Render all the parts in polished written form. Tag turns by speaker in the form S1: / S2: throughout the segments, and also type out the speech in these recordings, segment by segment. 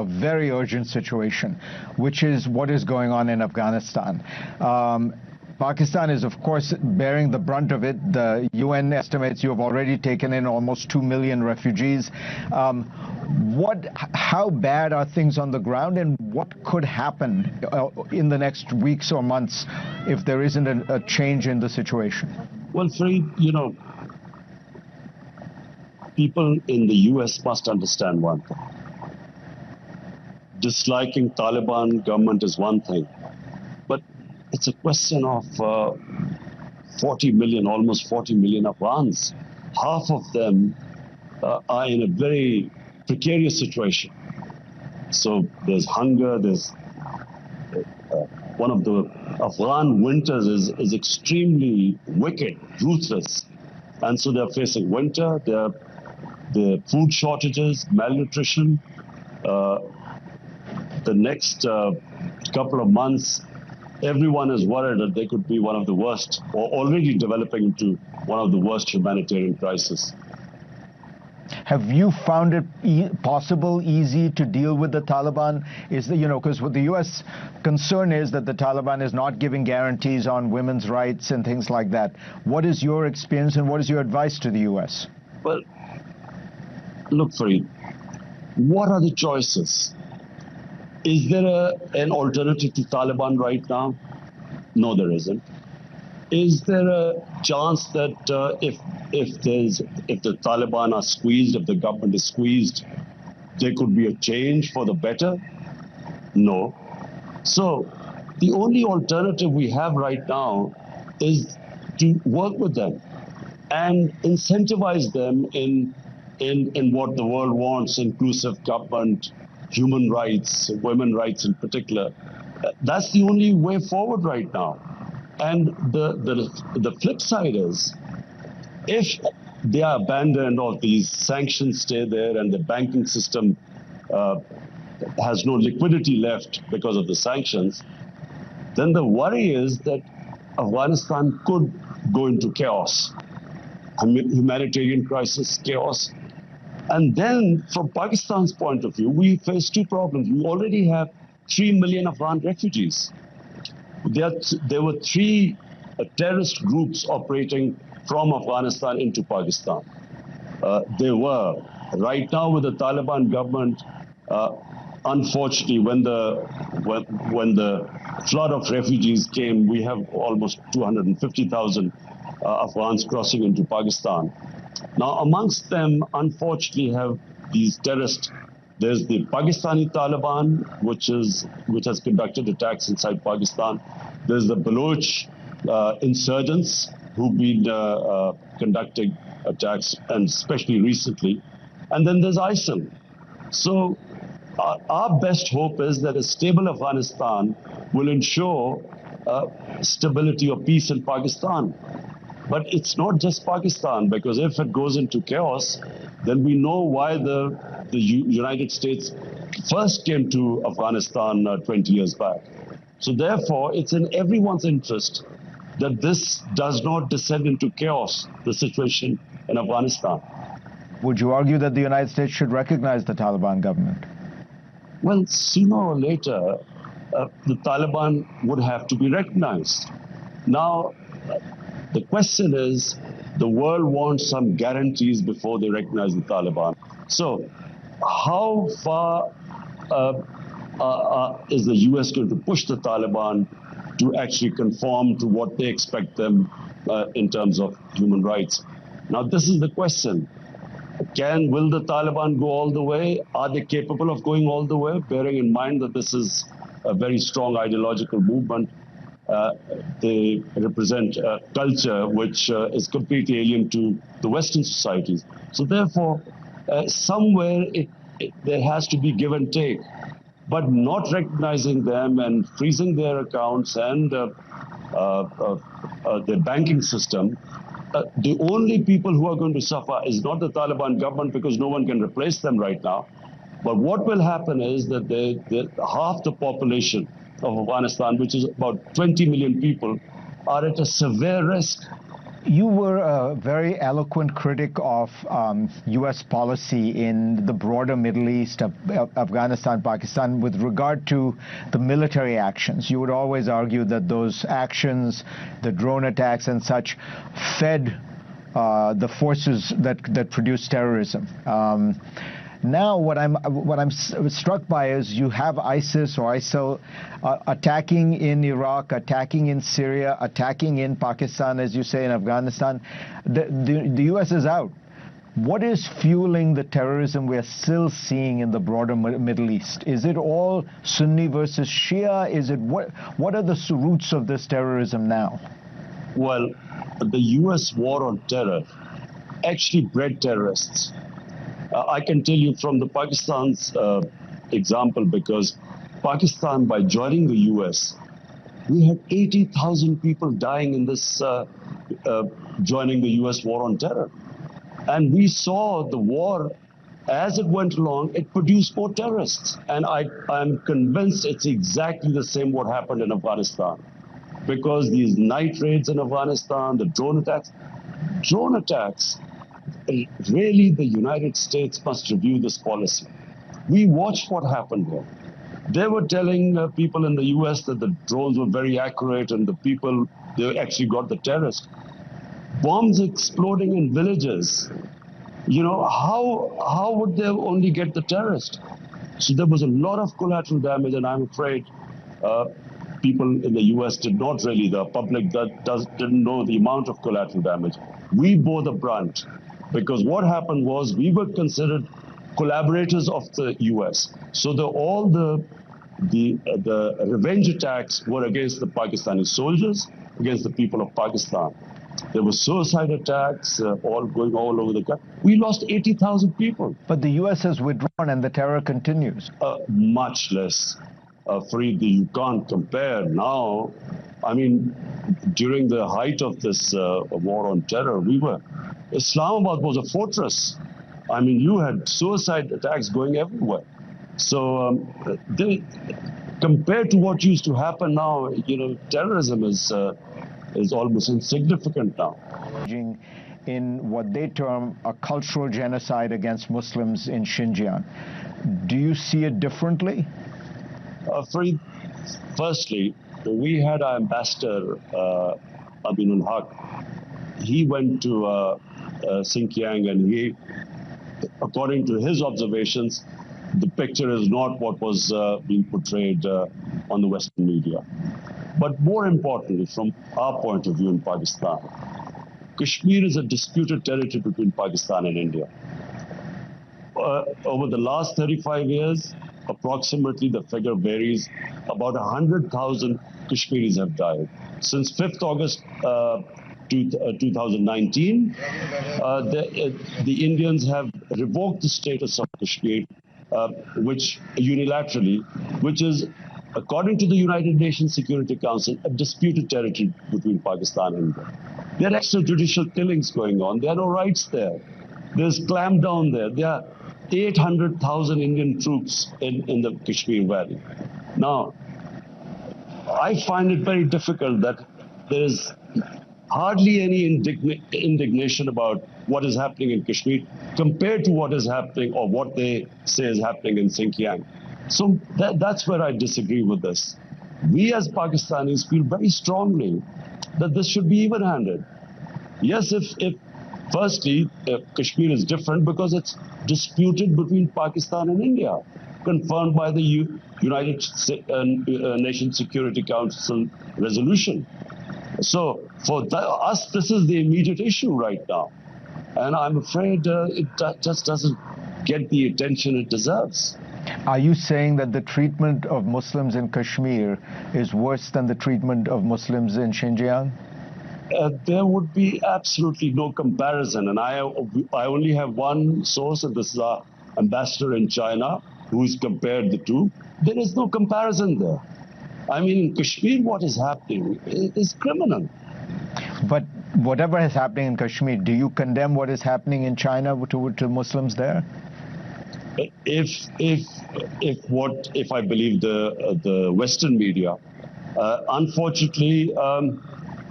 S1: a very urgent situation, which is what is going on in Afghanistan. Pakistan is, of course, bearing the brunt of it. The UN estimates you have already taken in almost 2 million refugees. How bad are things on the ground, and what could happen in the next weeks or months if there isn't a change in the situation?
S2: Well, Fareed, people in the US must understand one thing. Disliking Taliban government is one thing, but it's a question of 40 million, almost 40 million Afghans. Half of them are in a very precarious situation. So there's hunger, there's one of the Afghan winters is extremely wicked, ruthless. And so they're facing winter, the food shortages, malnutrition. The next couple of months, everyone is worried that they could be one of the worst, or already developing into one of the worst humanitarian crises.
S1: Have you found it easy to deal with the Taliban? Because what the U.S. concern is that the Taliban is not giving guarantees on women's rights and things like that. What is your experience and what is your advice to the U.S.?
S2: Well, look, Fareed, what are the choices? Is there an alternative to Taliban right now? No, there isn't. Is there a chance that if the Taliban are squeezed, if the government is squeezed, there could be a change for the better? No. So the only alternative we have right now is to work with them and incentivize them in what the world wants: inclusive government, human rights, women's rights in particular. That's the only way forward right now. And the flip side is, if they are abandoned or these sanctions stay there and the banking system has no liquidity left because of the sanctions, then the worry is that Afghanistan could go into chaos, humanitarian crisis, chaos. And then, from Pakistan's point of view, we face two problems. We already have 3 million Afghan refugees. There were 3 terrorist groups operating from Afghanistan into Pakistan. Right now with the Taliban government, unfortunately, when the flood of refugees came, we have almost 250,000 Afghans crossing into Pakistan. Now, amongst them, unfortunately, have these terrorists. There's the Pakistani Taliban, which has conducted attacks inside Pakistan. There's the Baloch insurgents who've been conducting attacks, and especially recently. And then there's ISIL. So our best hope is that a stable Afghanistan will ensure stability or peace in Pakistan. But it's not just Pakistan, because if it goes into chaos, then we know why the United States first came to Afghanistan 20 years back. So therefore, it's in everyone's interest that this does not descend into chaos, the situation in Afghanistan.
S1: Would you argue that the United States should recognize the Taliban government?
S2: Well, sooner or later, the Taliban would have to be recognized. Now, the question is, the world wants some guarantees before they recognize the Taliban. So, how far is the US going to push the Taliban to actually conform to what they expect them in terms of human rights? Now, this is the question. Will the Taliban go all the way? Are they capable of going all the way, bearing in mind that this is a very strong ideological movement? They represent a culture which is completely alien to the Western societies. So therefore, somewhere there has to be give and take. But not recognizing them and freezing their accounts and their banking system, the only people who are going to suffer is not the Taliban government, because no one can replace them right now. But what will happen is that half the population of Afghanistan, which is about 20 million people, are at a severe risk.
S1: You were a very eloquent critic of U.S. policy in the broader Middle East, Afghanistan, Pakistan, with regard to the military actions. You would always argue that those actions, the drone attacks and such, fed the forces that produce terrorism. Now, what I'm struck by is you have ISIS or ISIL attacking in Iraq, attacking in Syria, attacking in Pakistan, as you say, in Afghanistan. The U.S. is out. What is fueling the terrorism we are still seeing in the broader Middle East? Is it all Sunni versus Shia? Is it what are the roots of this terrorism now?
S2: Well, the U.S. war on terror actually bred terrorists. I can tell you from the Pakistan's example, because Pakistan, by joining the U.S., we had 80,000 people dying in this joining the U.S. war on terror. And we saw the war, as it went along, it produced more terrorists. And I'm convinced it's exactly the same what happened in Afghanistan. Because these night raids in Afghanistan, the drone attacks, really the United States must review this policy. We watched what happened here. They were telling people in the US that the drones were very accurate and they actually got the terrorists. Bombs exploding in villages. You know, how would they only get the terrorist? So there was a lot of collateral damage, and I'm afraid people in the US did not really, the public didn't know the amount of collateral damage. We bore the brunt. Because what happened was we were considered collaborators of the U.S. So all the revenge attacks were against the Pakistani soldiers, against the people of Pakistan. There were suicide attacks all going all over the country. We lost 80,000 people.
S1: But the U.S. has withdrawn and the terror continues.
S2: Much less. Fareed, you can't compare now. I mean, during the height of this war on terror, Islamabad was a fortress. I mean, you had suicide attacks going everywhere. So compared to what used to happen now, you know, terrorism is almost insignificant now.
S1: In what they term a cultural genocide against Muslims in Xinjiang. Do you see it differently?
S2: Fareed, firstly, we had our ambassador, Aminul Haq. He went to Xinjiang, and according to his observations, the picture is not what was being portrayed on the Western media. But more importantly, from our point of view in Pakistan, Kashmir is a disputed territory between Pakistan and India. Over the last 35 years, approximately, the figure varies, about 100,000 Kashmiris have died. Since 5th August 2019, the Indians have revoked the status of Kashmir, which unilaterally, which is, according to the United Nations Security Council, a disputed territory between Pakistan and India. There are extrajudicial killings going on. There are no rights there. There's clampdown there. There are 800,000 Indian troops in the Kashmir Valley. Now, I find it very difficult that there is hardly any indignation about what is happening in Kashmir compared to what is happening or what they say is happening in Xinjiang. So that's where I disagree with this. We as Pakistanis feel very strongly that this should be even-handed. Yes, if firstly, Kashmir is different because it's disputed between Pakistan and India, confirmed by the United Nations Security Council resolution. So for us, this is the immediate issue right now. And I'm afraid it just doesn't get the attention it deserves.
S1: Are you saying that the treatment of Muslims in Kashmir is worse than the treatment of Muslims in Xinjiang?
S2: There would be absolutely no comparison. And I only have one source, and this is our ambassador in China, who's compared the two. There is no comparison there. I mean, in Kashmir, what is happening is criminal.
S1: But whatever is happening in Kashmir, do you condemn what is happening in China to Muslims there?
S2: If I believe the Western media, unfortunately,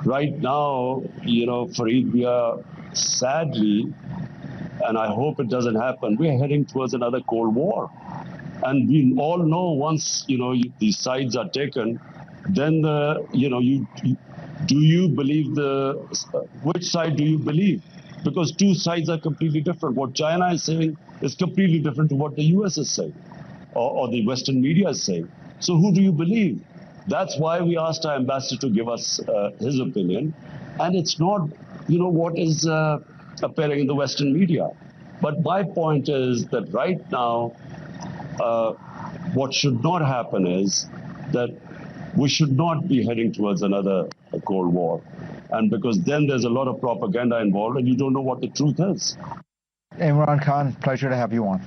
S2: right now, Fareed, we are sadly, and I hope it doesn't happen, we're heading towards another Cold War. And we all know once, these sides are taken, then do you believe which side do you believe? Because two sides are completely different. What China is saying is completely different to what the US is saying, or the Western media is saying. So who do you believe? That's why we asked our ambassador to give us his opinion. And it's not, what is appearing in the Western media. But my point is that right now, what should not happen is that we should not be heading towards another Cold War. And because then there's a lot of propaganda involved and you don't know what the truth is.
S1: Imran Khan, pleasure to have you on.